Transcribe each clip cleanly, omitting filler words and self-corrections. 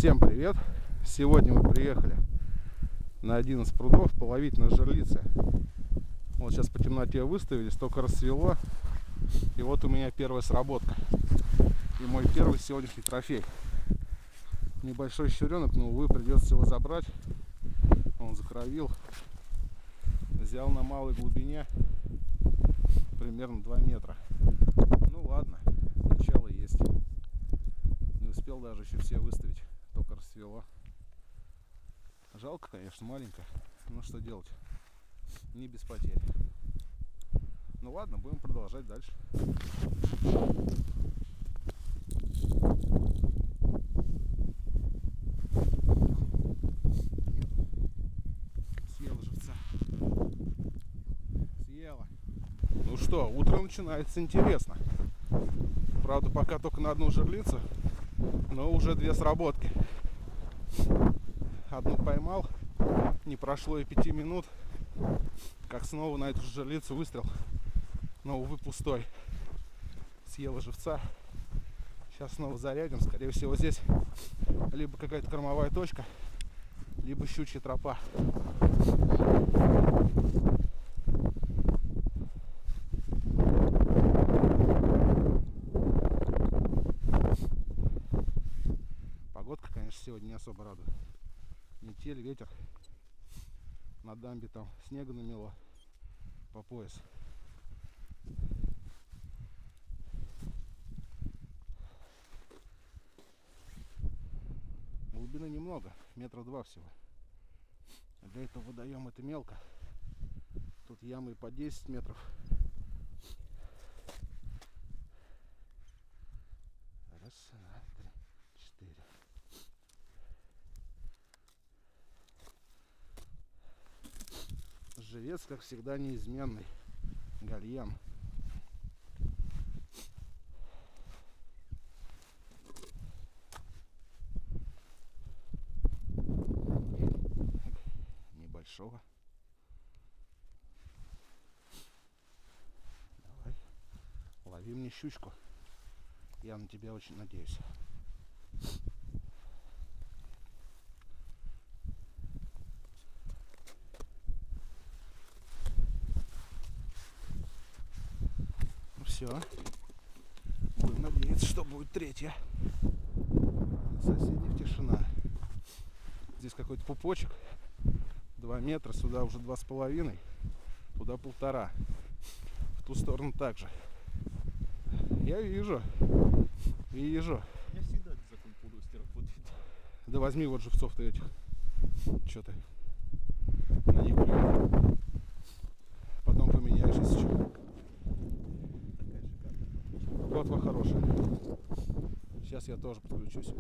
Всем привет! Сегодня мы приехали на один из прудов половить на жерлице. Вот сейчас по темноте выставились, только рассвело. И вот у меня первая сработка. И мой первый сегодняшний трофей. Небольшой щуренок, но, увы, придется его забрать. Он закровил. Взял на малой глубине примерно 2 метра. Ну ладно, начало есть. Не успел даже еще все выставить, только рассвело. Жалко, конечно, маленькая, но что делать, не без потерь. Ну ладно, будем продолжать дальше. Съела живца. Съела. Ну что, утро начинается интересно. Правда, пока только на одну жерлицу, но уже 2 сработки. Одну поймал, не прошло и 5 минут, как снова на эту жерлицу выстрел, но, увы, пустой. Съела живца. Сейчас снова зарядим. Скорее всего, здесь либо какая-то кормовая точка, либо щучья тропа. Погодка, конечно, сегодня не особо радует. Метель, ветер. На дамбе там снега намело по пояс. Глубины немного, 2 метра всего. Для этого водоема это мелко. Тут ямы и по 10 метров. Раз, два, три, 4. Живец, как всегда, неизменный. Гальян. Небольшого. Давай. Лови мне щучку. Я на тебя очень надеюсь. Ну все. Будем надеяться, что будет 3-я. На соседних тишина. Здесь какой-то пупочек. 2 метра, сюда уже 2,5. Туда 1,5. В ту сторону также. Я вижу. Вижу. Я всегда закон подлости работает. Да возьми вот живцов-то этих. Че ты? На них плюнь. Потом поменяешь, если что. Такая шикарная. Плотва хорошая. Сейчас я тоже подключусь.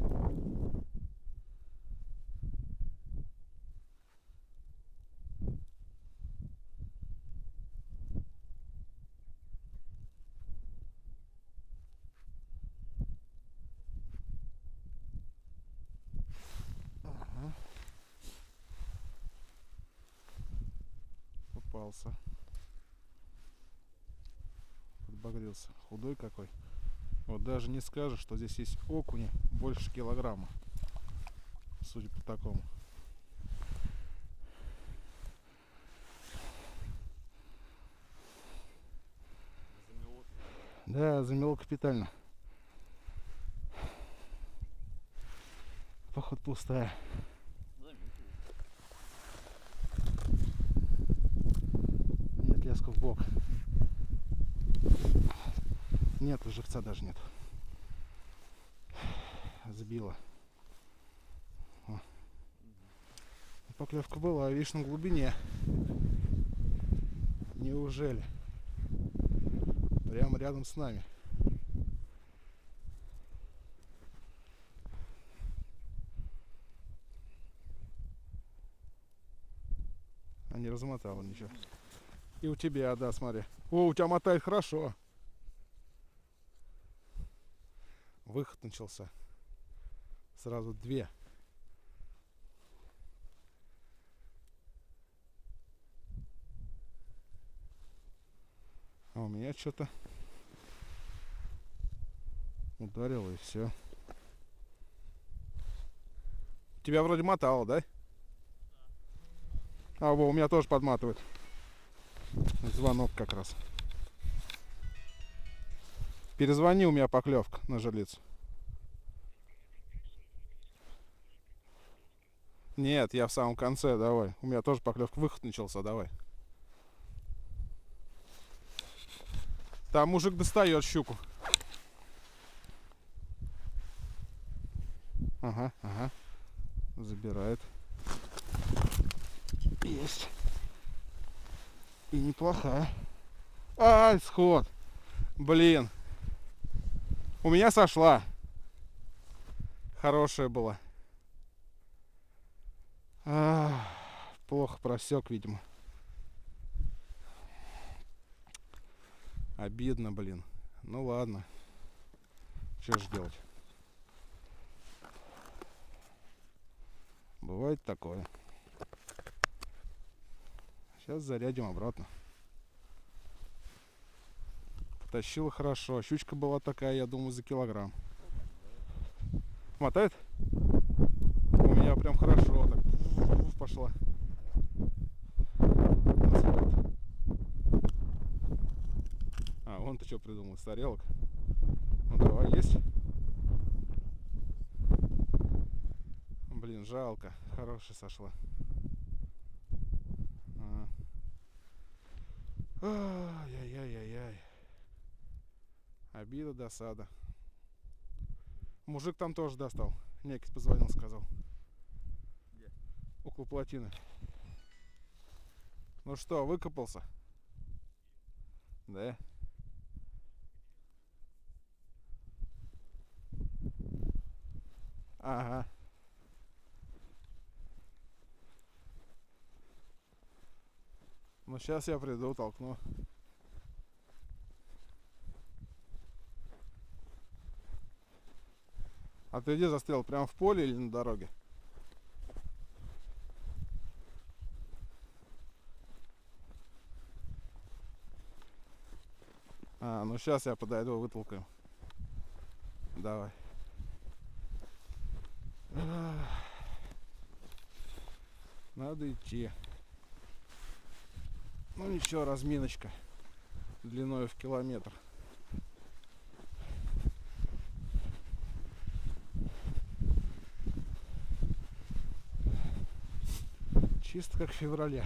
Ага. Попался. Подбагрился. Худой какой. Вот даже не скажешь, что здесь есть окуни больше килограмма. Судя по такому. Замело. Да, замело капитально. Поход пустая. Заметил. Нет, леску в бок. Нет, живца даже нет. Сбила. О. Поклевка была, видишь, на глубине. Неужели? Прямо рядом с нами. А не размотала ничего. И у тебя, да, смотри. О, у тебя мотает хорошо. Выход начался. Сразу 2. А у меня что-то ударило и все. Тебя вроде мотало, да? А, во, у меня тоже подматывает. Звонок как раз. Перезвони, у меня поклевка на жерлицу. Нет, я в самом конце, давай. У меня тоже поклевка. Выход начался, давай. Там мужик достает щуку. Ага, ага. Забирает. Есть. И неплохая. Ай, сход. Блин. У меня сошла. Хорошая была. Плохо просек, видимо. Обидно, блин. Ну ладно. Что ж делать? Бывает такое. Сейчас зарядим обратно. Потащила хорошо. Щучка была такая, я думаю, за килограмм. Мотает? У меня прям хорошо так пошла. А, вон ты что придумал, из тарелок. Ну давай, есть. Блин, жалко. Хорошая сошла. Ай-яй-яй-яй-яй. Обида, досада. Мужик там тоже достал. Некий позвонил, сказал. Где? Около плотины. Ну что, выкопался? Да? Ага. Ну сейчас я приду, толкну. А ты где застрял? Прямо в поле или на дороге? А, ну сейчас я подойду, вытолкаю. Давай. Надо идти. Ну ничего, разминочка. Длиной в километр. Чисто как в феврале.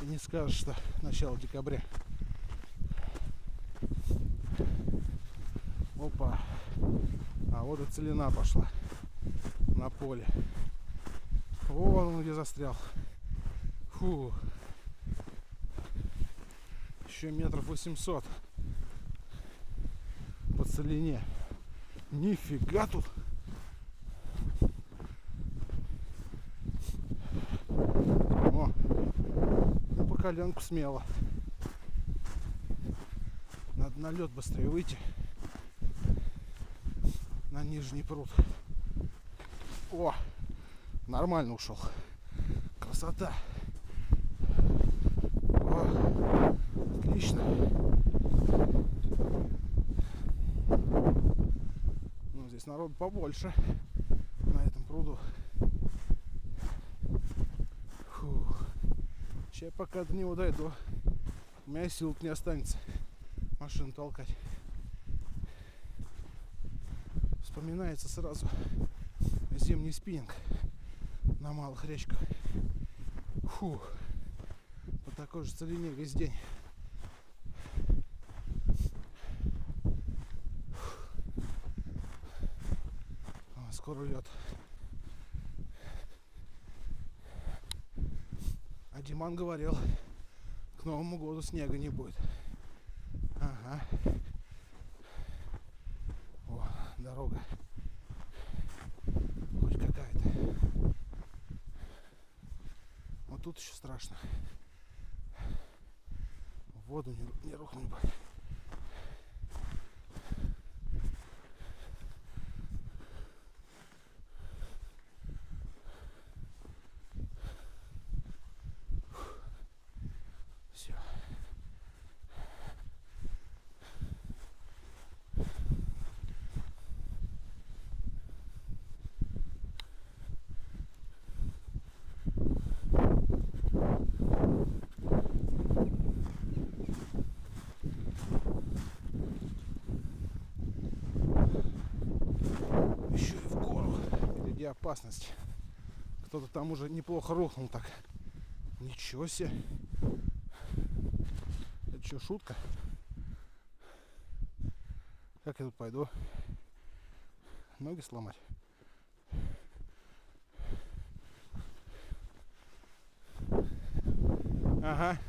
И не скажешь, что начало декабря. Опа. А вот и целина пошла. На поле. Вон он где застрял. Фу. Еще метров 800 по целине. Нифига тут. О, ну, по коленку смело. Надо на лед быстрее выйти. На нижний пруд. О, нормально ушел. Красота. О, отлично. Ну, здесь народу побольше на этом пруду. Фух. Сейчас пока до него дойду, у меня сил не останется машину толкать. Вспоминается сразу зимний спиннинг на малых речках. Фух. По такой же целине весь день. О, скоро лед. А Диман говорил, к Новому году снега не будет. Ага. О, дорога. Хоть какая-то. Вот тут еще страшно. В воду не рухнуть бы. Все. где опасность. Кто-то там уже неплохо рухнул так. Ничего себе. Это что, шутка? Как я тут пойду? Ноги сломать? Ага.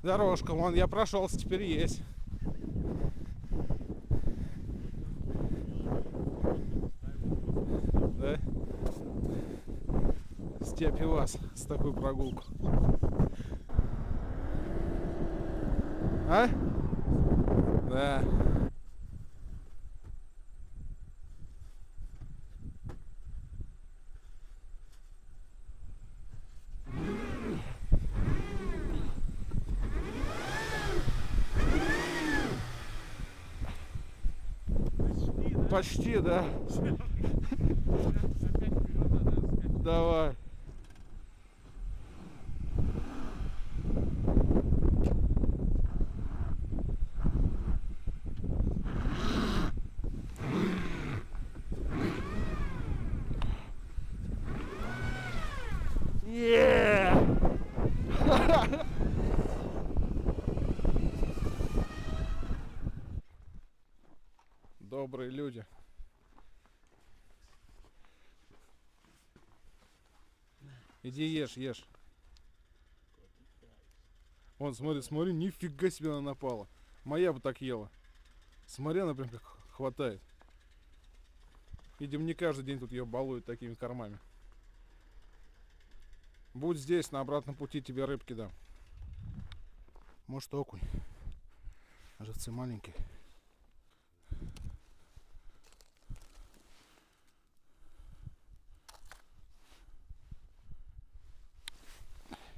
Дорожка, вон я прошелся, теперь есть. Да? Степи вас с такой прогулку. А? Да. Почти, да. Давай. Добрые люди. Иди ешь, ешь. Вон, смотри, смотри, нифига себе она напала. Моя бы так ела. Смотри, она прям как хватает. Видимо, не каждый день тут ее балуют такими кормами. Будь здесь, на обратном пути тебе рыбки дам. Может, окунь. Живцы маленькие.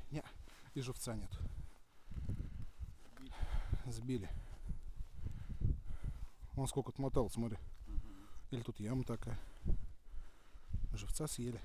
Не, и живца нет. Сбили. Вон сколько отмотал, смотри. Или тут яма такая. Живца съели.